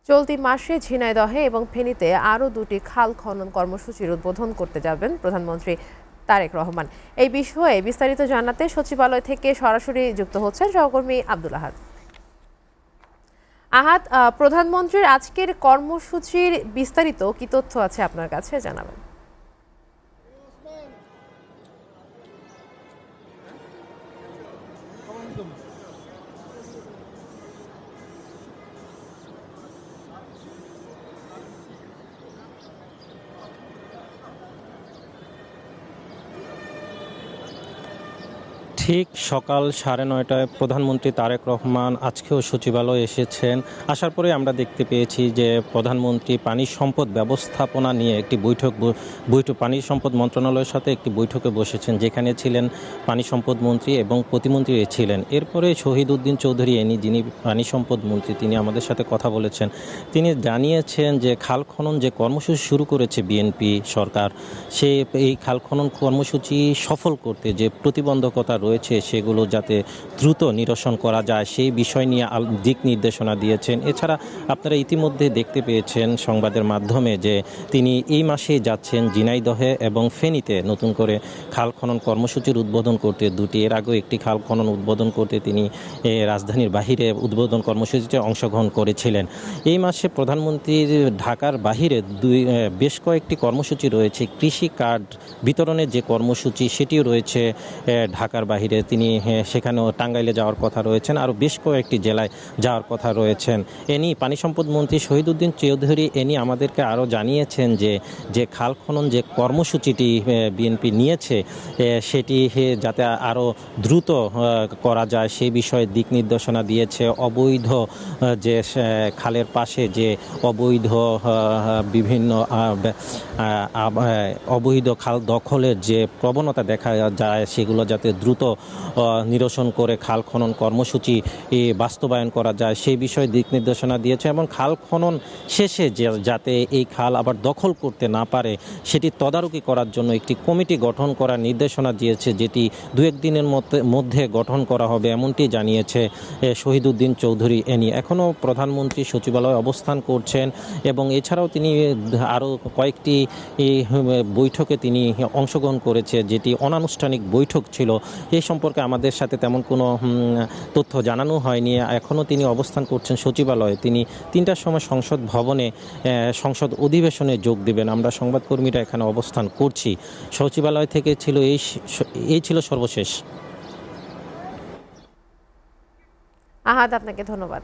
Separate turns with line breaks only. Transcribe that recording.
চলতি মাসে ঝিনাইদহে এবং ফেনীতে আরও 2টি খাল খনন কর্মসূচির উদ্বোধন করতে যাবেন প্রধানমন্ত্রী তারেক রহমান। এই বিষয়ে বিস্তারিত জানাতে সচিবালয় থেকে সরাসরি যুক্ত হচ্ছেন সহকর্মী আব্দুল আহাদ। আহাদ, প্রধানমন্ত্রীর আজকের কর্মসূচির বিস্তারিত কি তথ্য আছে আপনার কাছে জানাবেন?
ঠিক সকাল 9:30টায় প্রধানমন্ত্রী তারেক রহমান আজকেও সচিবালয়ে এসেছেন। আসার পরে আমরা দেখতে পেয়েছি যে প্রধানমন্ত্রী পানি সম্পদ ব্যবস্থাপনা নিয়ে একটি বৈঠক পানি সম্পদ মন্ত্রণালয়ের সাথে একটি বৈঠকে বসেছেন, যেখানে ছিলেন পানি সম্পদ মন্ত্রী এবং প্রতিমন্ত্রী ছিলেন। এরপরে শহীদ উদ্দিন চৌধুরী যিনি পানি সম্পদ মন্ত্রী, তিনি আমাদের সাথে কথা বলেছেন। তিনি জানিয়েছেন যে খাল খনন যে কর্মসূচি শুরু করেছে বিএনপি সরকার, এই খাল খনন কর্মসূচি সফল করতে যে প্রতিবন্ধকতা রয়েছে সেগুলো যাতে দ্রুত নিরসন করা যায় সেই বিষয় নিয়ে দিক নির্দেশনা দিয়েছেন। এছাড়া আপনারা ইতিমধ্যে দেখতে পেয়েছেন সংবাদের মাধ্যমে যে তিনি এই মাসে যাচ্ছেন ঝিনাইদহে এবং ফেনীতে নতুন করে খাল খনন কর্মসূচির উদ্বোধন করতে। এর আগেও একটি খাল খনন উদ্বোধন করতে তিনি রাজধানীর বাহিরে উদ্বোধন কর্মসূচিতে অংশগ্রহণ করেছিলেন। এই মাসে প্রধানমন্ত্রীর ঢাকার বাহিরে বেশ কয়েকটি কর্মসূচি রয়েছে। কৃষি কার্ড বিতরণের যে কর্মসূচি সেটিও রয়েছে ঢাকার বাহিরে। তিনি সেখানেও টাঙ্গাইলে যাওয়ার কথা রয়েছেন, আরও বেশ কয়েকটি জেলায় যাওয়ার কথা রয়েছেন। এনি পানি সম্পদ মন্ত্রী শহীদ উদ্দিন চৌধুরী আমাদেরকে আরও জানিয়েছেন যে খাল খনন যে কর্মসূচিটি বিএনপি নিয়েছে সেটি যাতে আরও দ্রুত করা যায় সেই বিষয়ে দিক নির্দেশনা দিয়েছে। অবৈধ যে খালের পাশে যে অবৈধ বিভিন্ন অবৈধ খাল দখলের যে প্রবণতা দেখা যায় সেগুলো যাতে দ্রুত নিরসন করে খাল খনন কর্মসূচি বাস্তবায়ন করা যায় সেই বিষয়ে দিক নির্দেশনা দিয়েছে। এবং খাল খনন শেষে যাতে এই খাল আবার দখল করতে না পারে সেটি তদারকি করার জন্য একটি কমিটি গঠন করার নির্দেশনা দিয়েছে, যেটি 2-1 দিনের মধ্যে গঠন করা হবে এমনটি জানিয়েছে শহীদ উদ্দিন চৌধুরী। এখনও প্রধানমন্ত্রী সচিবালয়ে অবস্থান করছেন এবং এছাড়াও তিনি আরও কয়েকটি বৈঠকে তিনি অংশগ্রহণ করেছে, যেটি অনানুষ্ঠানিক বৈঠক ছিল। এই সম্পর্কে আমাদের সাথে তেমন কোনো তথ্য জানানো হয়নি। এখনও তিনি অবস্থান করছেন সচিবালয়ে। তিনি 3টার সময় সংসদ ভবনে সংসদ অধিবেশনে যোগ দেবেন। আমরা সংবাদকর্মীরা এখানে অবস্থান করছি। সচিবালয় থেকে এই ছিল সর্বশেষ।
আহাদ, আপনাকে ধন্যবাদ।